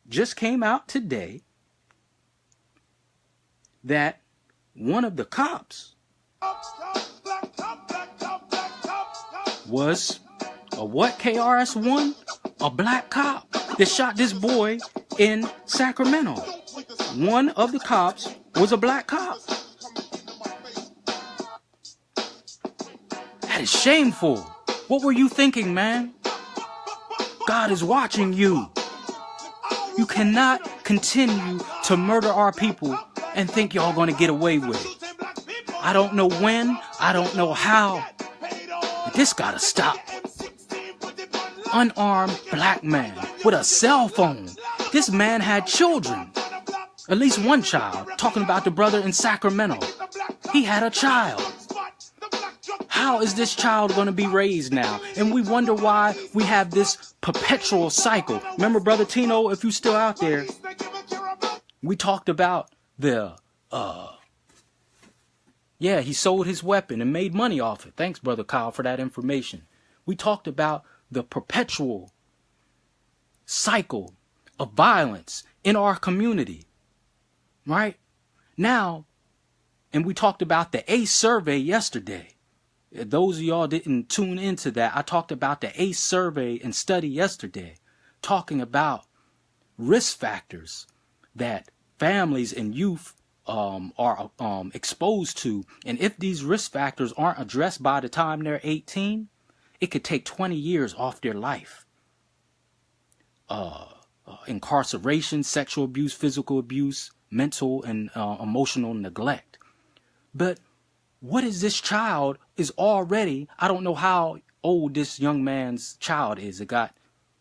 just came out today that one of the cops was a what, KRS-One? A black cop that shot this boy in Sacramento. One of the cops was a black cop. That is shameful. What were you thinking, man? God is watching you. You cannot continue to murder our people and think y'all gonna get away with it. I don't know when, I don't know how, but this gotta stop. Unarmed black man with a cell phone. This man had children. At least one child. Talking about the brother in Sacramento. He had a child. How is this child going to be raised now? And we wonder why we have this perpetual cycle. Remember, Brother Tino, if you're still out there, we talked about he sold his weapon and made money off it. Thanks, Brother Kyle, for that information. We talked about the perpetual cycle of violence in our community, right? Now, and we talked about the ACE survey yesterday. Those of y'all didn't tune into that. I talked about the ACE survey and study yesterday, talking about risk factors that families and youth are exposed to. And if these risk factors aren't addressed by the time they're 18, it could take 20 years off their life. Incarceration, sexual abuse, physical abuse, mental and emotional neglect. But what is this child is already, I don't know how old this young man's child is that got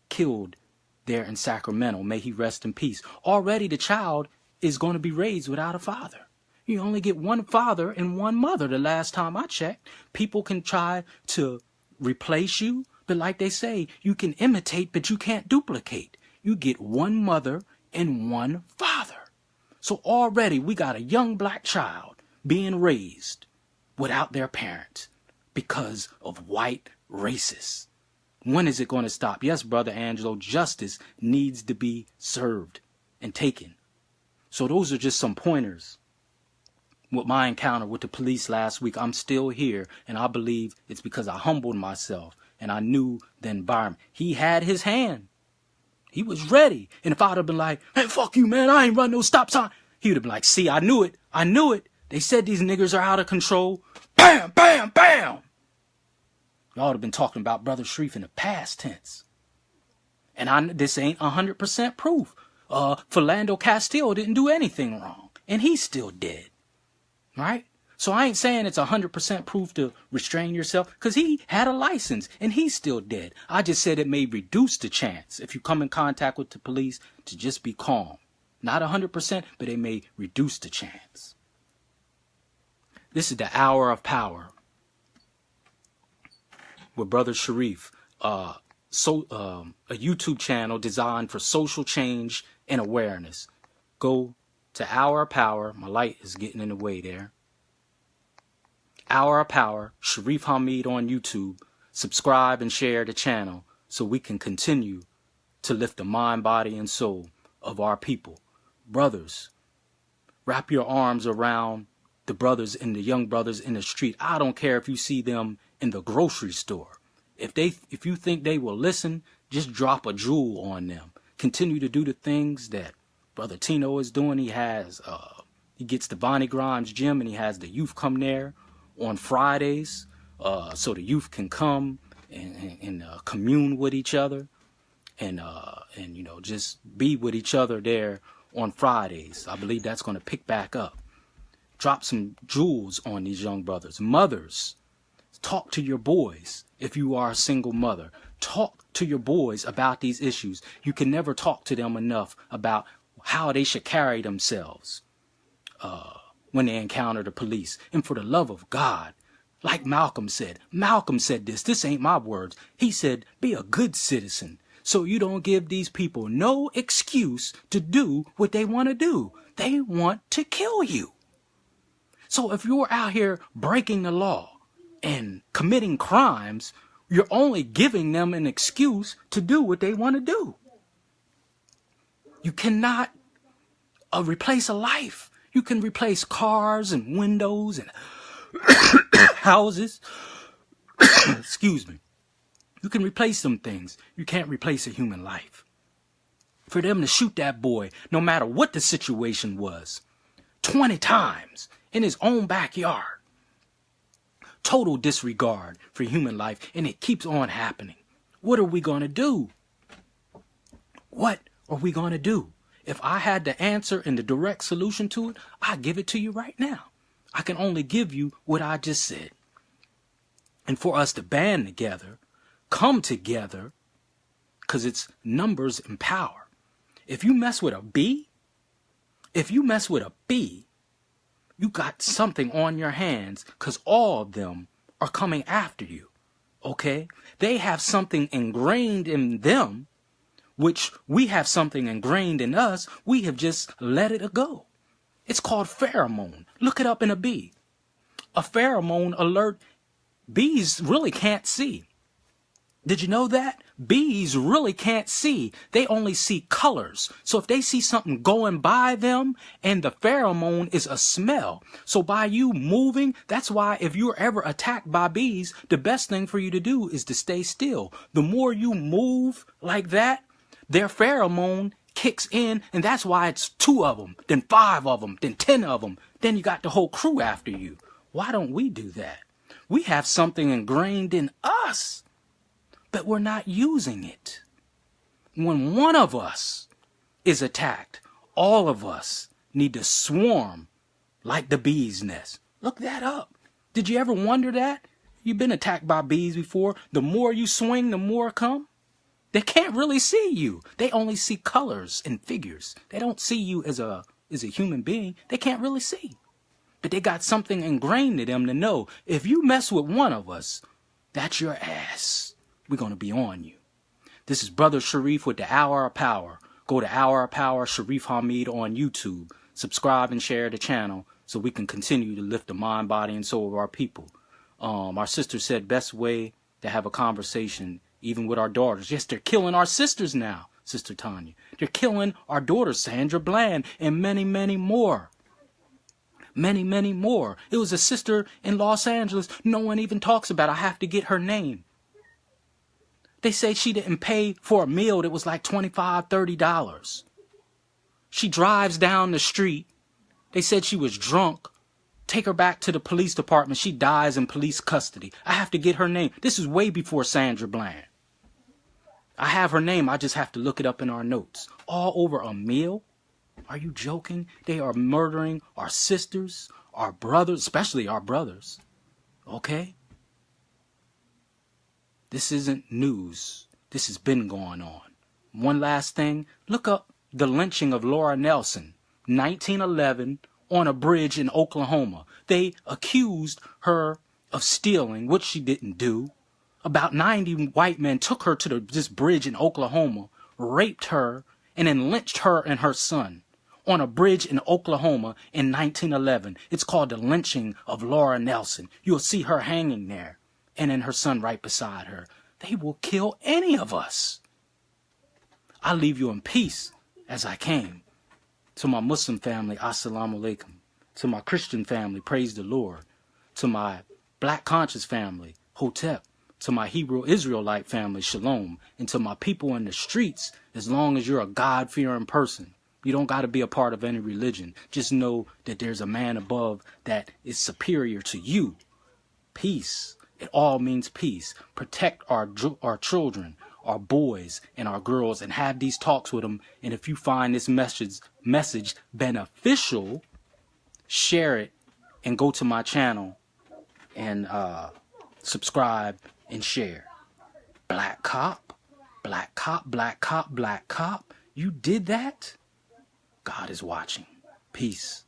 killed there in Sacramento. May he rest in peace. Already the child is going to be raised without a father. You only get one father and one mother. The last time I checked, people can try to replace you, but like they say, you can imitate, but you can't duplicate. You get one mother and one father. So already we got a young black child being raised without their parents because of white racists. When is it going to stop? Yes, Brother Angelo, justice needs to be served and taken. So those are just some pointers. With my encounter with the police last week, I'm still here, and I believe it's because I humbled myself and I knew the environment. He had his hand. He was ready. And if I'd have been like, hey, fuck you, man, I ain't run no stop sign, he would have been like, see, I knew it. I knew it. They said these niggers are out of control. Bam, bam, bam. Y'all would have been talking about Brother Sharif in the past tense. And this ain't 100% proof. Philando Castile didn't do anything wrong, and he's still dead. Right? So I ain't saying it's 100% proof to restrain yourself, because he had a license and he's still dead. I just said it may reduce the chance, if you come in contact with the police, to just be calm. Not 100%, but it may reduce the chance. This is the Hour of Power with Brother Sharif, a YouTube channel designed for social change and awareness. Go to Hour of Power. My light is getting in the way there. Hour of Power, Sharif Hamid on YouTube. Subscribe and share the channel so we can continue to lift the mind, body, and soul of our people. Brothers, wrap your arms around the brothers and the young brothers in the street. I don't care if you see them in the grocery store. If you think they will listen, just drop a jewel on them. Continue to do the things that Brother Tino is doing. He gets the Bonnie Grimes gym, and he has the youth come there on Fridays, so the youth can come and commune with each other, and just be with each other there on Fridays. I believe that's going to pick back up. Drop some jewels on these young brothers. Mothers, talk to your boys. If you are a single mother, talk to your boys about these issues. You can never talk to them enough about how they should carry themselves when they encounter the police. And for the love of God, like Malcolm said this ain't my words. He said, be a good citizen so you don't give these people no excuse to do what they want to do. They want to kill you. So if you're out here breaking the law and committing crimes, you're only giving them an excuse to do what they want to do. You cannot replace a life. You can replace cars and windows and houses. Excuse me. You can replace some things. You can't replace a human life. For them to shoot that boy, no matter what the situation was, 20 times in his own backyard. Total disregard for human life, and it keeps on happening. What are we going to do? What are we going to do? If I had the answer and the direct solution to it, I'd give it to you right now. I can only give you what I just said. And for us to band together, come together, because it's numbers and power. If you mess with a bee, you got something on your hands, because all of them are coming after you, okay? They have something ingrained in them, which we have something ingrained in us. We have just let it go. It's called pheromone. Look it up in a bee. A pheromone alert, bees really can't see. Did you know that? Bees really can't see. They only see colors. So if they see something going by them, and the pheromone is a smell. So by you moving, that's why if you're ever attacked by bees, the best thing for you to do is to stay still. The more you move like that, their pheromone kicks in, and that's why it's 2 of them, then 5 of them, then 10 of them. Then you got the whole crew after you. Why don't we do that? We have something ingrained in us, but we're not using it. When one of us is attacked, all of us need to swarm like the bee's nest. Look that up. Did you ever wonder that? You've been attacked by bees before. The more you swing, the more come. They can't really see you. They only see colors and figures. They don't see you as a human being. They can't really see. But they got something ingrained in them to know, if you mess with one of us, that's your ass. We're going to be on you. This is Brother Sharif with the Hour of Power. Go to Hour of Power, Sharif Hamid on YouTube. Subscribe and share the channel so we can continue to lift the mind, body, and soul of our people. Our sister said best way to have a conversation, even with our daughters. Yes, they're killing our sisters now, Sister Tanya. They're killing our daughter, Sandra Bland, and many, many more. Many, many more. It was a sister in Los Angeles. No one even talks about. I have to get her name. They say she didn't pay for a meal that was like $25, $30. She drives down the street. They said she was drunk. Take her back to the police department. She dies in police custody. I have to get her name. This is way before Sandra Bland. I have her name. I just have to look it up in our notes. All over a meal? Are you joking? They are murdering our sisters, our brothers, especially our brothers. Okay? This isn't news. This has been going on. One last thing. Look up the lynching of Laura Nelson, 1911, on a bridge in Oklahoma. They accused her of stealing, which she didn't do. About 90 white men took her to this bridge in Oklahoma, raped her, and then lynched her and her son on a bridge in Oklahoma in 1911. It's called the lynching of Laura Nelson. You'll see her hanging there, and then her son right beside her. They will kill any of us. I leave you in peace as I came. To my Muslim family, assalamu alaikum. To my Christian family, praise the Lord. To my Black conscious family, hotep. To my Hebrew Israelite family, shalom. And to my people in the streets, as long as you're a God-fearing person, you don't got to be a part of any religion. Just know that there's a man above that is superior to you. Peace. It all means peace. Protect our children, our boys, and our girls, and have these talks with them. And if you find this message beneficial, share it and go to my channel and subscribe and share. Black cop, black cop, black cop, black cop. You did that? God is watching. Peace.